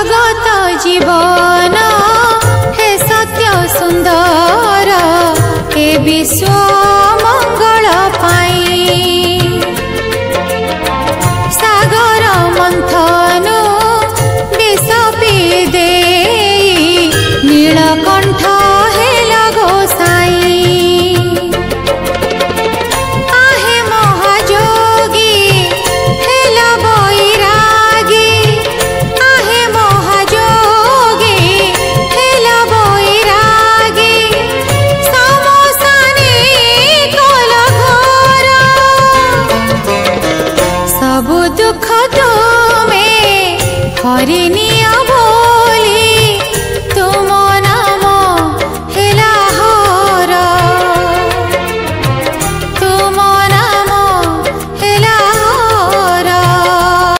जगत जीवन हे सत्य सुंदर हे विश्व मंगल पाई सागर मंथनु विष पी दे नीलकंठ हेल गोसाई आहे महाजोगी हेल बैरागी आहे महाजोगी हेल बैरागी समसानी कल घर सब दुख तुमे हरिनी